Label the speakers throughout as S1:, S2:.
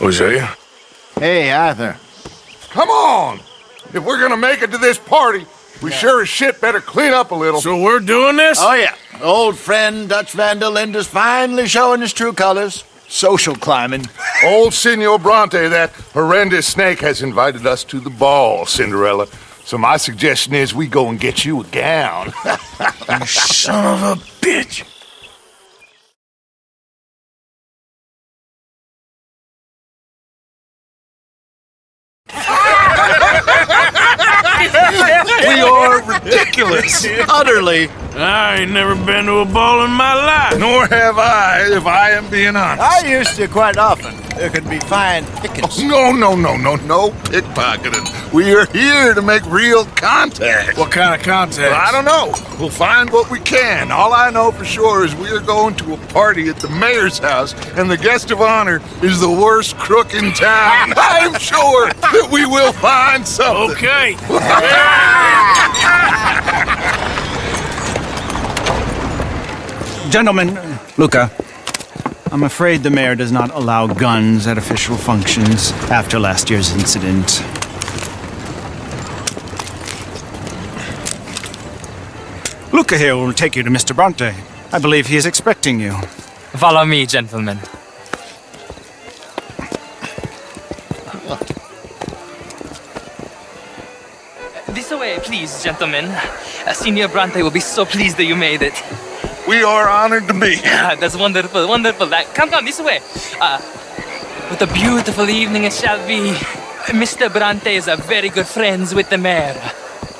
S1: Hosea?
S2: Hey, Arthur.
S3: Come on! If we're gonna make it to this party, we sure as shit better clean up a little.
S1: So we're doing this?
S2: Oh, yeah. Old friend Dutch Van der Linde's finally showing his true colors. Social climbing.
S3: Old Senor Bronte, that horrendous snake, has invited us to the ball, Cinderella. So my suggestion is we go and get you a gown.
S1: You son of a bitch.
S3: We are ridiculous.
S2: Utterly.
S1: I ain't never been to a ball in my life.
S3: Nor have I, if I am being honest.
S2: I used to quite often. There could be fine pickings.
S3: No pickpocketing. We are here to make real contact.
S1: What kind of contact?
S3: Well, I don't know. We'll find what we can. All I know for sure is we are going to a party at the mayor's house, and the guest of honor is the worst crook in town. I'm sure that we will find something.
S1: Okay.
S4: Gentlemen, Luca, I'm afraid the mayor does not allow guns at official functions after last year's incident. Luca here will take you to Mr. Bronte. I believe he is expecting you.
S5: Follow me, gentlemen. This way, please, gentlemen. Senior Bronte will be so pleased that you made it.
S3: We are honored to be here.
S5: That's wonderful, wonderful. Come, this way. What a beautiful evening it shall be. Mr. Bronte is a very good friends with the mayor.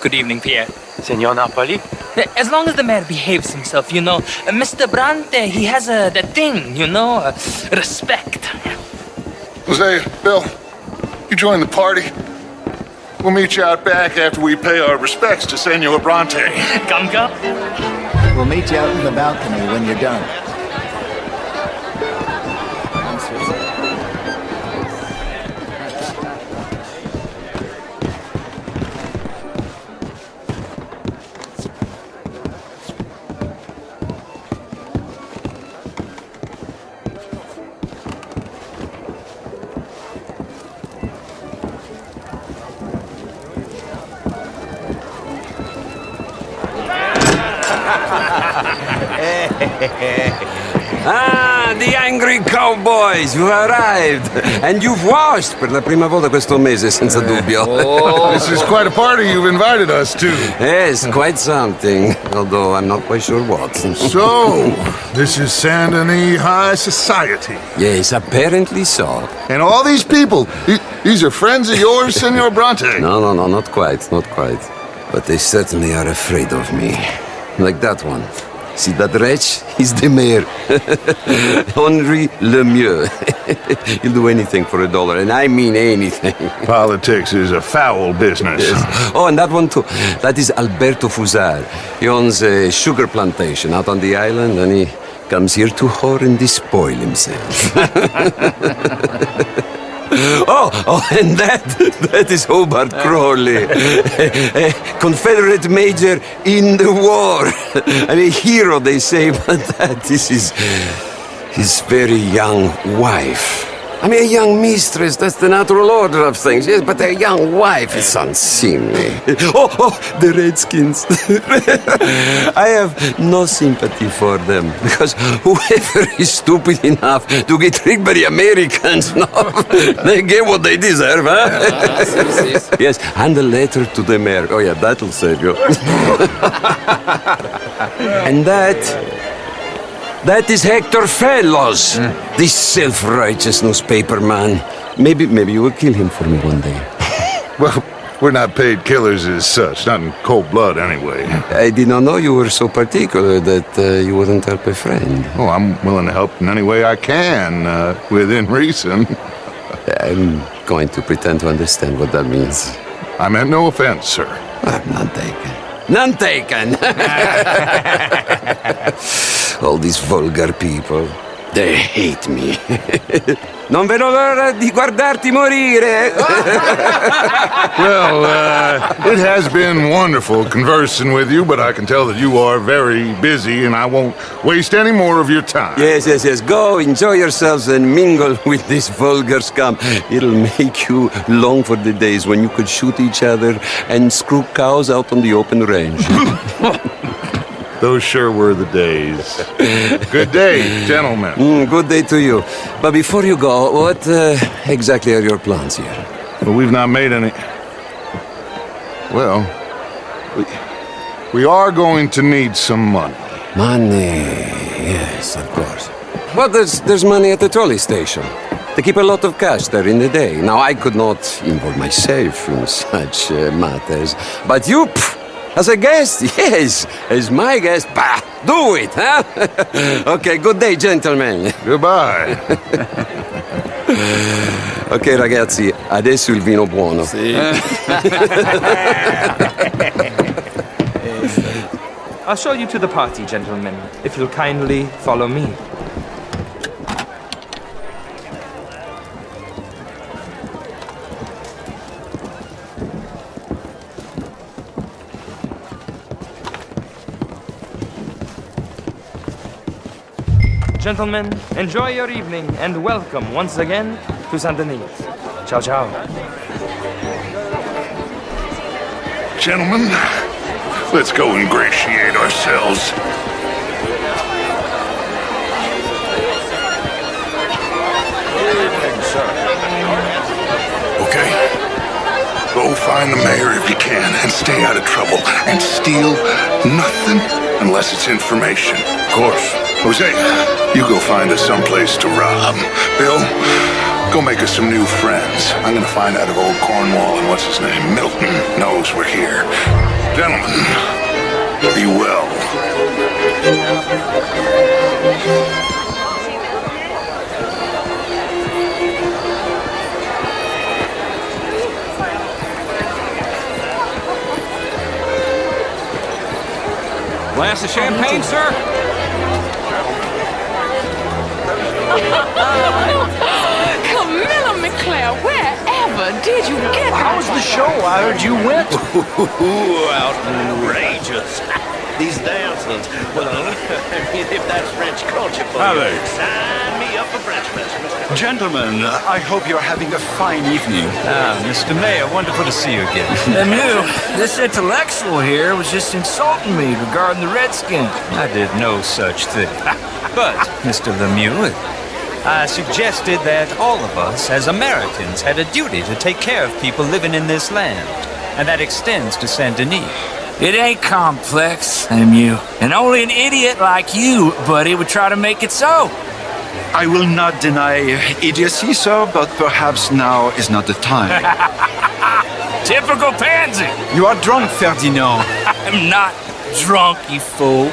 S5: Good evening, Pierre.
S6: Senor Napoli?
S5: As long as the mayor behaves himself, you know. Mr. Bronte, he has that thing, you know, respect.
S3: Hosea, Bill, you join the party. We'll meet you out back after we pay our respects to Senor Bronte.
S5: Come.
S2: We'll meet you out in the balcony when you're done.
S7: The angry cowboys, you arrived! And you've washed per la prima volta questo mese, senza dubbio.
S3: This is quite a party you've invited us to.
S7: Yes, quite something, although I'm not quite sure what.
S3: So, this is Saint Denis High Society.
S7: Yes, apparently so.
S3: And all these people, these are friends of yours, Senor Bronte?
S7: No, not quite. But they certainly are afraid of me. Like that one. See that wretch? He's the mayor. Henri Lemieux. He'll do anything for $1, and I mean anything.
S3: Politics is a foul business.
S7: Yes. Oh, and that one too. That is Alberto Fusar. He owns a sugar plantation out on the island, and he comes here to whore and despoil himself. Oh, and that is Hobart Crawley, a Confederate major in the war. I mean, hero, they say, but that is his very young wife. I mean, a young mistress, that's the natural order of things, yes, but a young wife is unseemly. Oh, the Redskins. I have no sympathy for them, because whoever is stupid enough to get tricked by the Americans, no, they get what they deserve, huh? Yes, and a letter to the mayor. Oh, yeah, that'll save you. And that is Hector Fellows, this self-righteous newspaper man. Maybe you will kill him for me one day.
S3: Well, we're not paid killers as such, not in cold blood anyway.
S7: I did not know you were so particular that you wouldn't help a friend.
S3: Oh, I'm willing to help in any way I can, within reason.
S7: I'm going to pretend to understand what that means.
S3: I meant no offense, sir.
S7: None taken. None taken! All these vulgar people. They hate me. Non vedo l'ora di guardarti morire.
S3: Well, it has been wonderful conversing with you, but I can tell that you are very busy, and I won't waste any more of your time.
S7: Yes. Go, enjoy yourselves and mingle with this vulgar scum. It'll make you long for the days when you could shoot each other and screw cows out on the open range.
S3: Those sure were the days. Good day, gentlemen.
S7: Good day to you. But before you go, what exactly are your plans here?
S3: Well, we've not made any... Well, we are going to need some money.
S7: Money, yes, of course. Well, there's money at the trolley station. They keep a lot of cash there in the day. Now, I could not involve myself in such matters. But you, as a guest, yes, as my guest, bah, do it, huh? Okay, good day, gentlemen.
S3: Goodbye.
S7: Ok, ragazzi, adesso il vino buono.
S5: I'll show you to the party, gentlemen, if you'll kindly follow me. Gentlemen, enjoy your evening and welcome once again to Saint Denis. Ciao, ciao.
S3: Gentlemen, let's go ingratiate ourselves. Okay? Go find the mayor if you can and stay out of trouble. And steal nothing unless it's information. Of course. Jose, you go find us someplace to rob. Bill, go make us some new friends. I'm gonna find out if old Cornwall and what's his name, Milton, knows we're here. Gentlemen, be well.
S6: Glass of champagne, sir?
S8: Camilla McClare, wherever did you get that?
S9: How was the show? I heard you went.
S10: Outrageous. These dances. Well, if that's French culture for you, sign me up for Frenchmen.
S9: Gentlemen, I hope you're having a fine evening.
S6: Mr. Mayor, wonderful to see you again.
S9: Lemieux, this intellectual here was just insulting me regarding the Redskins.
S6: I did no such thing. But, Mr. Lemieux, I suggested that all of us, as Americans, had a duty to take care of people living in this land. And that extends to Saint Denis.
S9: It ain't complex, Lemieux. And only an idiot like you, buddy, would try to make it so.
S11: I will not deny idiocy, sir, but perhaps now is not the time.
S9: Typical pansy.
S11: You are drunk, Ferdinand.
S9: I'm not drunk, you fool.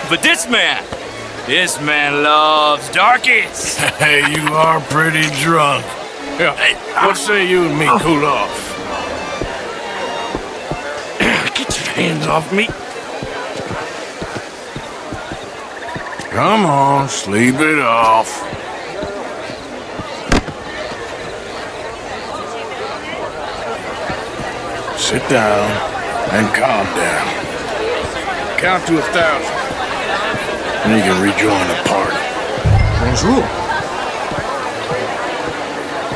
S9: But this man loves darkies.
S1: Hey, you are pretty drunk. Yeah, what say you and me cool off?
S9: Get your hands off me.
S1: Come on, sleep it off. Sit down and calm down. Count to 1,000. And you can rejoin the party.
S11: Bonjour.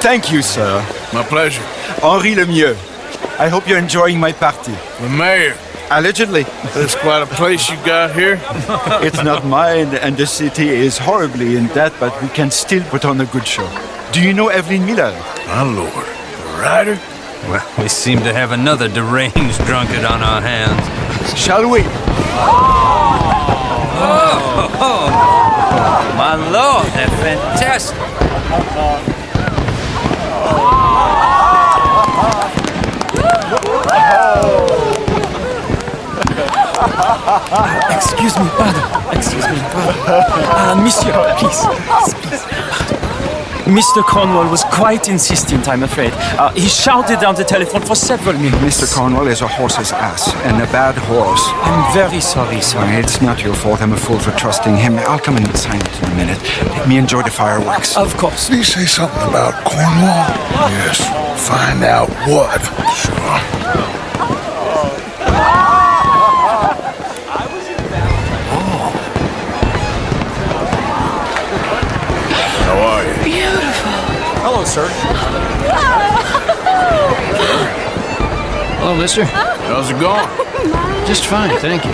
S11: Thank you, sir.
S1: My pleasure.
S11: Henri Lemieux. I hope you're enjoying my party.
S1: The mayor.
S11: Allegedly.
S1: That's quite a place you got here.
S11: It's not mine, and the city is horribly in debt, but we can still put on a good show. Do you know Evelyn Miller?
S1: My lord. The writer?
S6: Well, we seem to have another deranged drunkard on our hands.
S11: Shall we?
S6: Oh, my lord, that's fantastic.
S9: Excuse me, pardon. Monsieur, please.
S4: Mr. Cornwall was quite insistent, I'm afraid. He shouted down the telephone for several minutes.
S11: Mr. Cornwall is a horse's ass, and a bad horse.
S4: I'm very sorry, sir.
S11: It's not your fault. I'm a fool for trusting him. I'll come in and sign it in a minute. Let me enjoy the fireworks.
S4: Of course.
S1: Did he say something about Cornwall? Yes. Find out what. Sure. How are you?
S8: Beautiful.
S12: Hello, sir.
S1: Hello, mister. How's it going?
S12: Just fine, thank you.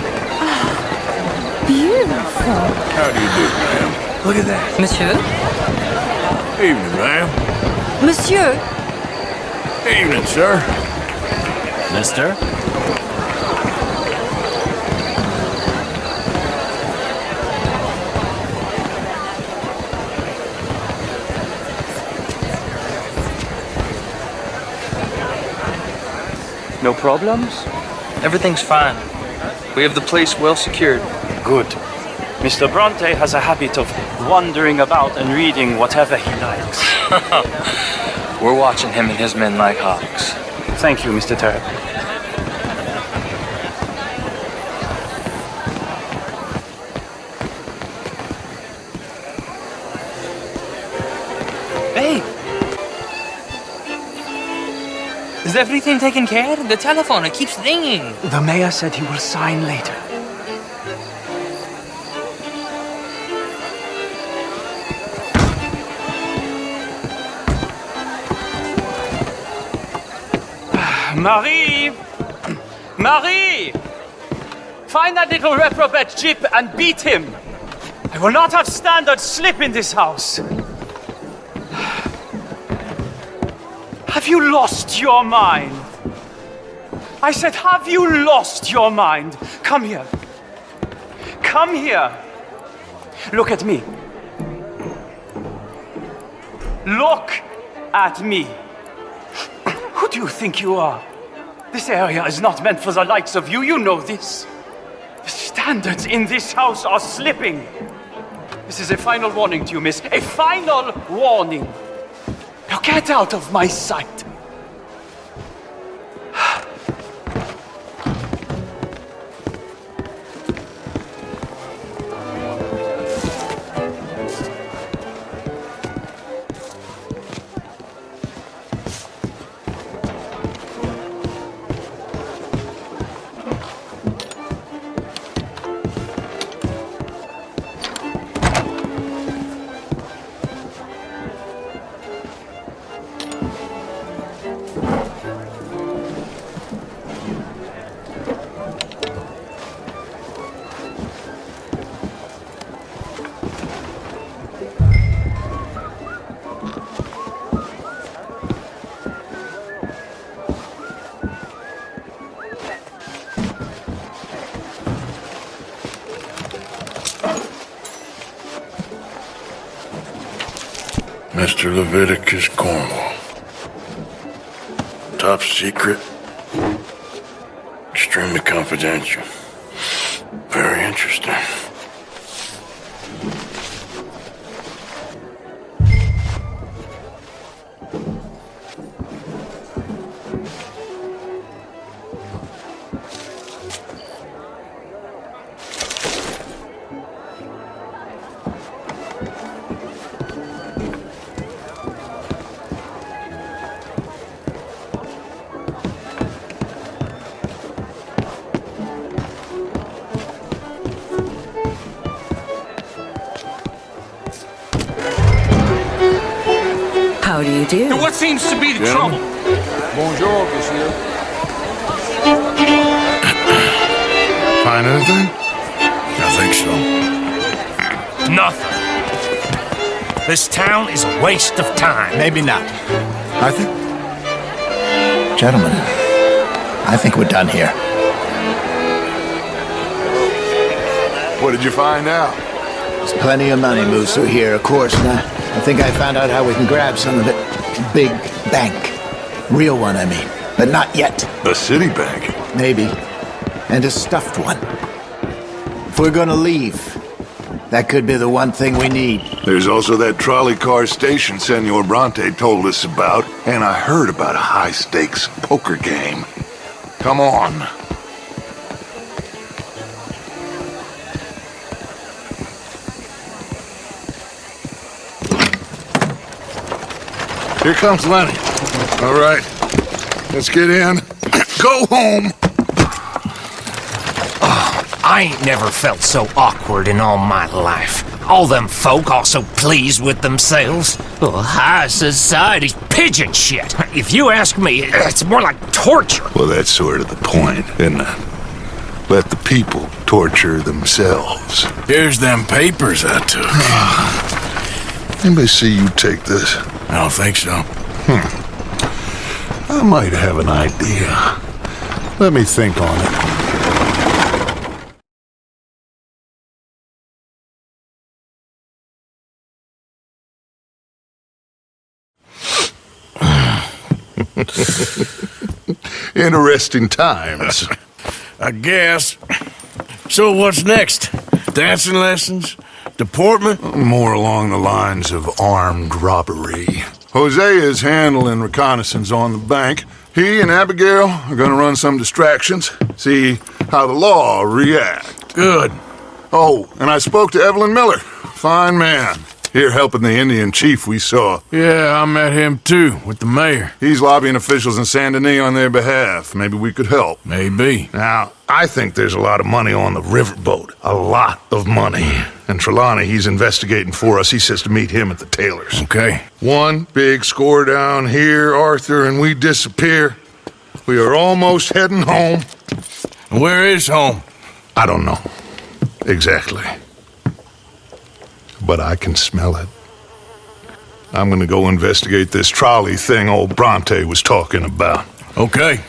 S8: Beautiful.
S1: How do you do, ma'am?
S5: Look at that.
S8: Monsieur?
S1: Evening, ma'am.
S8: Monsieur?
S1: Evening, sir.
S12: Mister?
S13: No problems?
S5: Everything's fine. We have the place well secured.
S13: Good. Mr. Bronte has a habit of wandering about and reading whatever he likes.
S5: We're watching him and his men like hawks.
S13: Thank you, Mr. Turb.
S5: Hey! Is everything taken care of? The telephone, it keeps ringing.
S13: The mayor said he will sign later. Marie! Marie! Find that little reprobate Jip and beat him! I will not have standard slip in this house! Have you lost your mind? I said, have you lost your mind? Come here. Come here. Look at me. Look at me. Who do you think you are? This area is not meant for the likes of you. You know this. The standards in this house are slipping. This is a final warning to you, miss. A final warning. Now get out of my sight.
S1: Mr. Leviticus Cornwall. Top secret. Extremely confidential. Very interesting.
S8: How do you do?
S9: What seems to be the trouble?
S12: Bonjour, monsieur.
S1: Find anything? I think so.
S9: Nothing. This town is a waste of time.
S2: Maybe not. I think... Gentlemen, I think we're done here.
S3: What did you find out?
S2: There's plenty of money moves through here, of course, and I think I found out how we can grab some of it. Big bank. Real one, I mean. But not yet.
S3: A city bank?
S2: Maybe. And a stuffed one. If we're gonna leave, That could be the one thing we need.
S3: There's also that trolley car station Senor Bronte told us about, and I heard about a high-stakes poker game. Come on. Here comes Lenny. All right, let's get in. Go home.
S14: I ain't never felt so awkward in all my life. All them folk all so pleased with themselves. Oh, high society's pigeon shit. If you ask me, it's more like torture.
S3: Well, that's sort of the point, isn't it? Let the people torture themselves.
S1: Here's them papers I took.
S3: Anybody see you take this?
S1: I don't think so.
S3: I might have an idea. Let me think on it. Interesting times.
S1: I guess. So what's next? Dancing lessons? Deportment?
S3: More along the lines of armed robbery. Jose is handling reconnaissance on the bank. He and Abigail are gonna run some distractions, see how the law react.
S1: Good.
S3: Oh, and I spoke to Evelyn Miller. Fine man. Here helping the Indian chief we saw.
S1: Yeah, I met him too, with the mayor.
S3: He's lobbying officials in Saint Denis on their behalf. Maybe we could help.
S1: Maybe.
S3: Now, I think there's a lot of money on the riverboat. A lot of money. And Trelawney, he's investigating for us. He says to meet him at the Taylor's.
S1: Okay.
S3: One big score down here, Arthur, and we disappear. We are almost heading home.
S1: Where is home?
S3: I don't know. Exactly. But I can smell it. I'm gonna go investigate this trolley thing old Bronte was talking about.
S1: Okay.